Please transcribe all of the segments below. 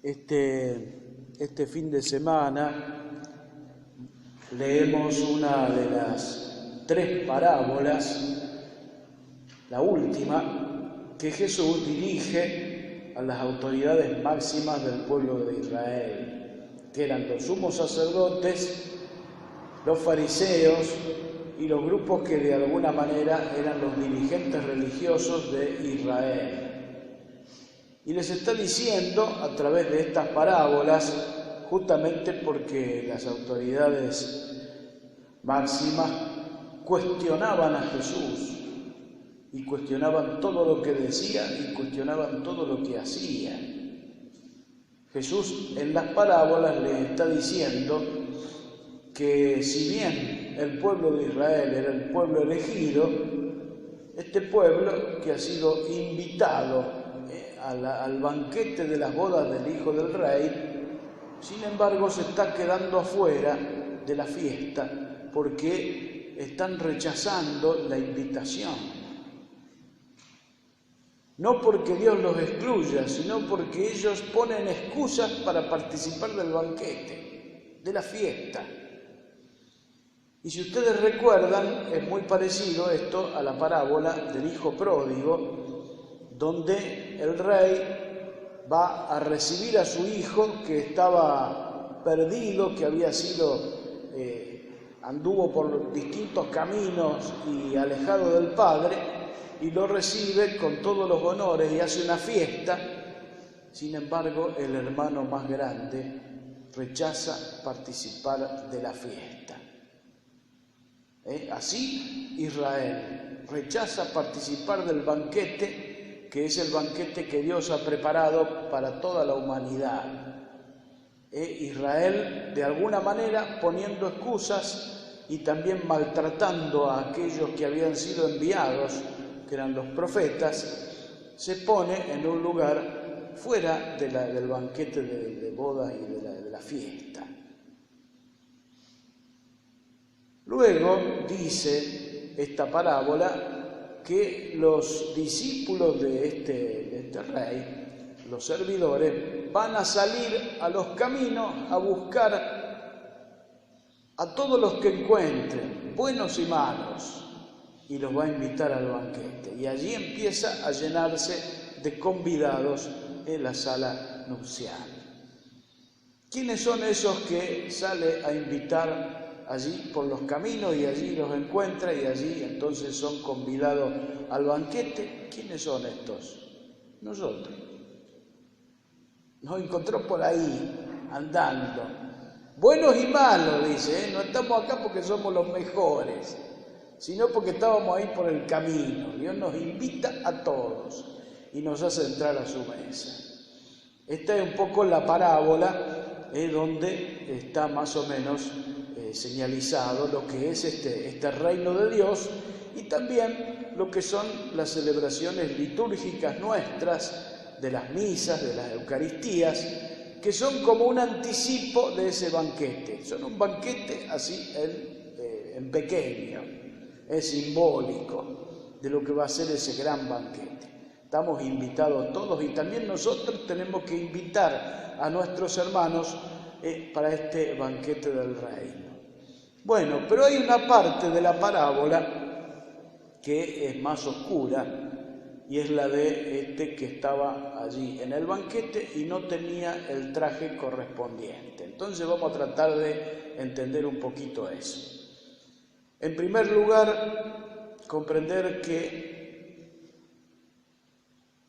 Este fin de semana leemos una de las 3 parábolas, la última, que Jesús dirige a las autoridades máximas del pueblo de Israel, que eran los sumos sacerdotes, los fariseos y los grupos que de alguna manera eran los dirigentes religiosos de Israel. Y les está diciendo a través de estas parábolas, justamente porque las autoridades máximas cuestionaban a Jesús y cuestionaban todo lo que decía y cuestionaban todo lo que hacía. Jesús en las parábolas les está diciendo que si bien el pueblo de Israel era el pueblo elegido, este pueblo que ha sido invitado al banquete de las bodas del Hijo del Rey, sin embargo se está quedando afuera de la fiesta porque están rechazando la invitación. No porque Dios los excluya, sino porque ellos ponen excusas para participar del banquete, de la fiesta. Y si ustedes recuerdan, es muy parecido esto a la parábola del hijo pródigo, donde el rey va a recibir a su hijo que estaba perdido, que había sido, anduvo por distintos caminos y alejado del padre, y lo recibe con todos los honores y hace una fiesta. Sin embargo, el hermano más grande rechaza participar de la fiesta. Así Israel rechaza participar del banquete, que es el banquete que Dios ha preparado para toda la humanidad. Israel, de alguna manera, poniendo excusas y también maltratando a aquellos que habían sido enviados, que eran los profetas, se pone en un lugar fuera del banquete de bodas y de la fiesta. Luego dice esta parábola que los discípulos de este rey, los servidores, van a salir a los caminos a buscar a todos los que encuentren, buenos y malos, y los va a invitar al banquete. Y allí empieza a llenarse de convidados en la sala nupcial. ¿Quiénes son esos que sale a invitar allí por los caminos y allí los encuentra y allí entonces son convidados al banquete? ¿Quiénes son estos? Nosotros. Nos encontró por ahí, andando. Buenos y malos, dice, no estamos acá porque somos los mejores, sino porque estábamos ahí por el camino. Dios nos invita a todos y nos hace entrar a su mesa. Esta es un poco la parábola donde está más o menos señalizado lo que es este reino de Dios y también lo que son las celebraciones litúrgicas nuestras, de las misas, de las Eucaristías, que son como un anticipo de ese banquete. Son un banquete así en pequeño, es simbólico de lo que va a ser ese gran banquete. Estamos invitados todos y también nosotros tenemos que invitar a nuestros hermanos para este banquete del reino. Bueno, pero hay una parte de la parábola que es más oscura y es la de que estaba allí en el banquete y no tenía el traje correspondiente. Entonces vamos a tratar de entender un poquito eso. En primer lugar, comprender que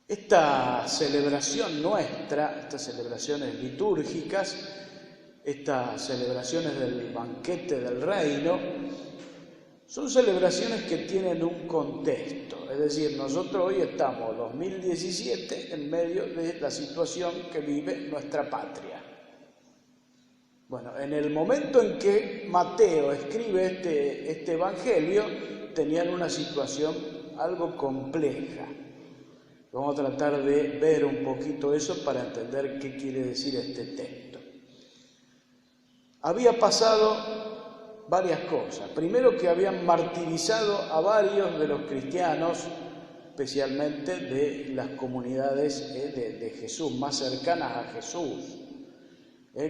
esta celebración nuestra, estas celebraciones litúrgicas, estas celebraciones del banquete del reino, son celebraciones que tienen un contexto. Es decir, nosotros hoy estamos, 2017, en medio de la situación que vive nuestra patria. Bueno, en el momento en que Mateo escribe este evangelio, tenían una situación algo compleja. Vamos a tratar de ver un poquito eso para entender qué quiere decir este texto. Había pasado varias cosas. Primero, que habían martirizado a varios de los cristianos especialmente de las comunidades de Jesús, más cercanas a Jesús,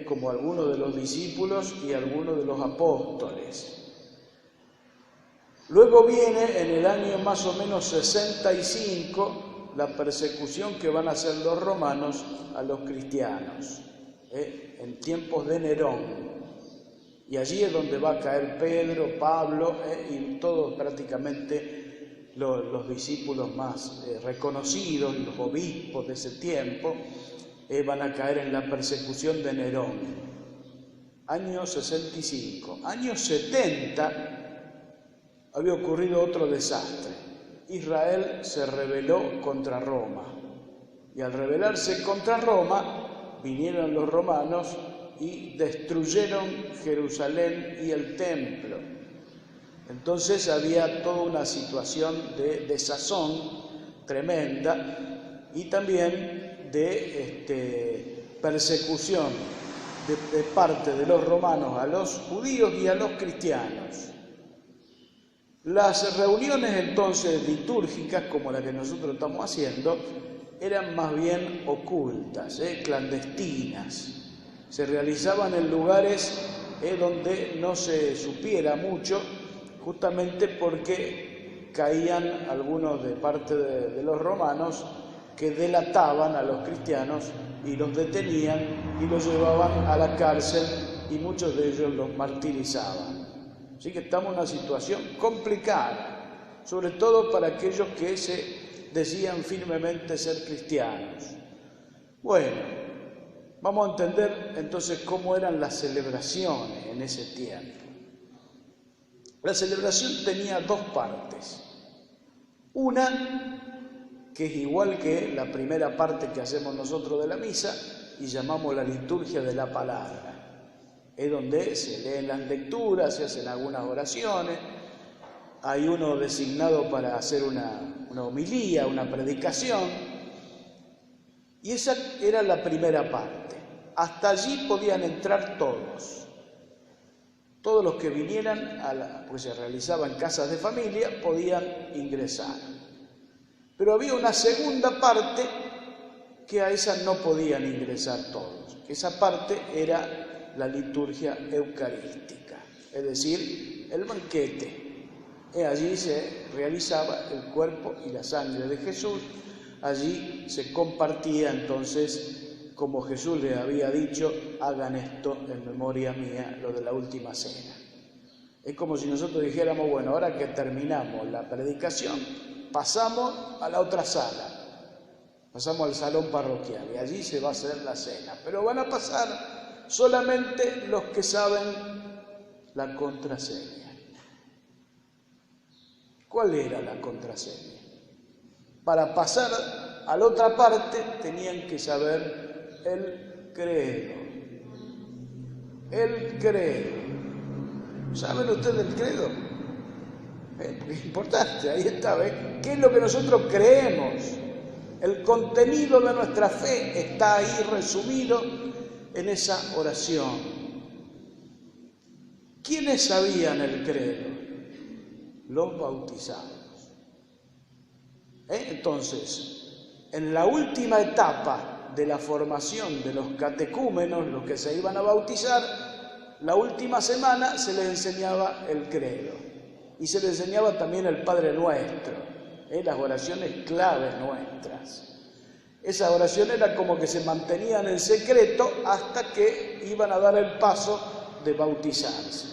como algunos de los discípulos y algunos de los apóstoles. Luego viene en el año más o menos 65 la persecución que van a hacer los romanos a los cristianos, en tiempos de Nerón. Y allí es donde va a caer Pedro, Pablo y todos prácticamente los discípulos más reconocidos, los obispos de ese tiempo, van a caer en la persecución de Nerón. Año 65. Año 70 había ocurrido otro desastre. Israel se rebeló contra Roma. Y al rebelarse contra Roma, vinieron los romanos y destruyeron Jerusalén y el templo. Entonces había toda una situación de desazón tremenda y también de persecución de parte de los romanos a los judíos y a los cristianos. Las reuniones entonces litúrgicas, como la que nosotros estamos haciendo, eran más bien ocultas, clandestinas. Se realizaban en lugares donde no se supiera mucho, justamente porque caían algunos de parte de los romanos que delataban a los cristianos y los detenían y los llevaban a la cárcel y muchos de ellos los martirizaban. Así que estamos en una situación complicada, sobre todo para aquellos que se decían firmemente ser cristianos. Bueno, vamos a entender entonces cómo eran las celebraciones en ese tiempo. La celebración tenía dos partes. Una, que es igual que la primera parte que hacemos nosotros de la misa y llamamos la liturgia de la palabra. Es donde se leen las lecturas, se hacen algunas oraciones, hay uno designado para hacer una homilía, una predicación, y esa era la primera parte. Hasta allí podían entrar todos los que vinieran, pues se realizaba en casas de familia, podían ingresar. Pero había una segunda parte que a esa no podían ingresar todos. Esa parte era la liturgia eucarística, es decir, el banquete. Allí se realizaba el cuerpo y la sangre de Jesús, allí se compartía entonces, como Jesús le había dicho, hagan esto en memoria mía, lo de la última cena. Es como si nosotros dijéramos, bueno, ahora que terminamos la predicación, pasamos a la otra sala, pasamos al salón parroquial y allí se va a hacer la cena, pero van a pasar solamente los que saben la contraseña. ¿Cuál era la contraseña? Para pasar a la otra parte tenían que saber el credo. El credo. ¿Saben ustedes el credo? Porque es importante, ahí está, ¿ves? ¿Qué es lo que nosotros creemos? El contenido de nuestra fe está ahí resumido en esa oración. ¿Quiénes sabían el credo? Los bautizados. Entonces, en la última etapa de la formación de los catecúmenos, los que se iban a bautizar, la última semana se les enseñaba el credo y se les enseñaba también el Padre Nuestro, las oraciones claves nuestras. Esa oración era como que se mantenían en secreto hasta que iban a dar el paso de bautizarse.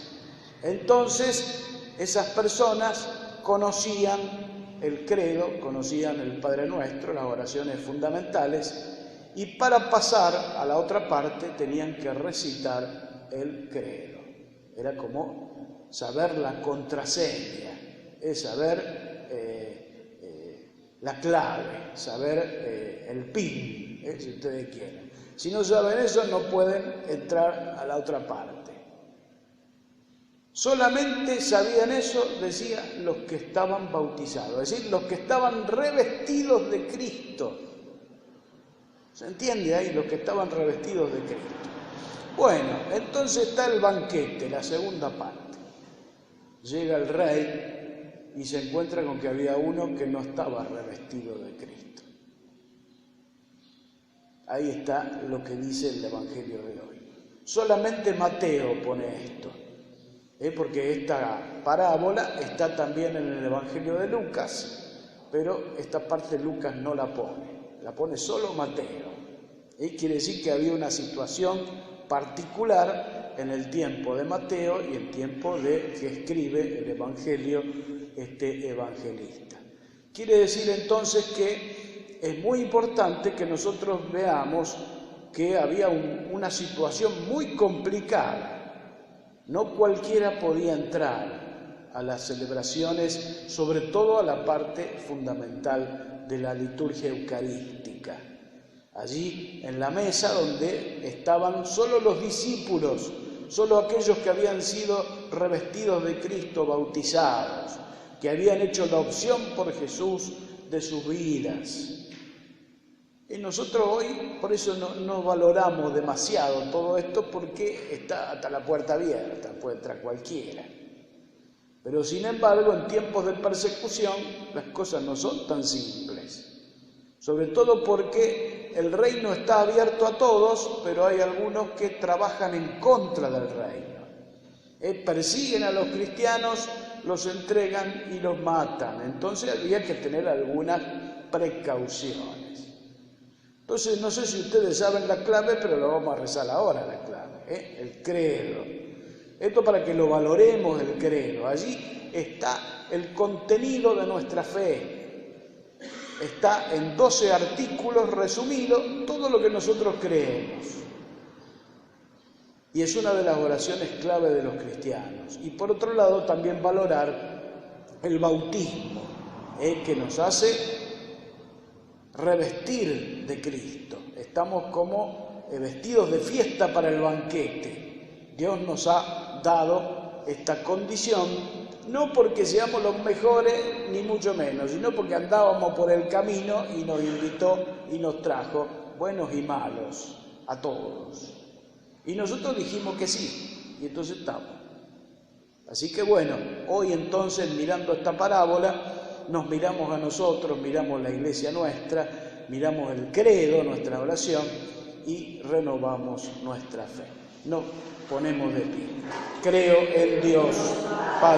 Entonces, esas personas conocían el credo, conocían el Padre Nuestro, las oraciones fundamentales, y para pasar a la otra parte tenían que recitar el credo. Era como saber la contraseña, es saber la clave, saber el PIN, si ustedes quieren. Si no saben eso, no pueden entrar a la otra parte. Solamente sabían eso, decía, los que estaban bautizados, es decir, los que estaban revestidos de Cristo. ¿Se entiende ahí? Los que estaban revestidos de Cristo. Bueno, entonces está el banquete, la segunda parte. Llega el rey y se encuentra con que había uno que no estaba revestido de Cristo. Ahí está lo que dice el Evangelio de hoy. Solamente Mateo pone esto, porque esta parábola está también en el Evangelio de Lucas, pero esta parte Lucas no la pone solo Mateo. Quiere decir que había una situación particular en el tiempo de Mateo y el tiempo de que escribe el Evangelio este evangelista. Quiere decir entonces que es muy importante que nosotros veamos que había una situación muy complicada. No cualquiera podía entrar a las celebraciones, sobre todo a la parte fundamental de la liturgia eucarística. Allí en la mesa donde estaban solo los discípulos, solo aquellos que habían sido revestidos de Cristo, bautizados, que habían hecho la opción por Jesús de sus vidas. Y nosotros hoy por eso no valoramos demasiado todo esto, porque está hasta la puerta abierta, puede entrar cualquiera. Pero sin embargo, en tiempos de persecución las cosas no son tan simples. Sobre todo porque el reino está abierto a todos, pero hay algunos que trabajan en contra del reino. Persiguen a los cristianos, los entregan y los matan. Entonces había que tener algunas precauciones. Entonces no sé si ustedes saben la clave, pero lo vamos a rezar ahora la clave, el credo. Esto para que lo valoremos, el credo. Allí está el contenido de nuestra fe. Está en 12 artículos resumido todo lo que nosotros creemos. Y es una de las oraciones clave de los cristianos. Y por otro lado también valorar el bautismo, que nos hace revestir de Cristo. Estamos como vestidos de fiesta para el banquete. Dios nos ha dado esta condición, no porque seamos los mejores, ni mucho menos, sino porque andábamos por el camino y nos invitó y nos trajo, buenos y malos, a todos. Y nosotros dijimos que sí, y entonces estamos. Así que bueno, hoy entonces, mirando esta parábola, nos miramos a nosotros, miramos la iglesia nuestra, miramos el credo, nuestra oración, y renovamos nuestra fe. Nos ponemos de pie. Creo en Dios, Padre.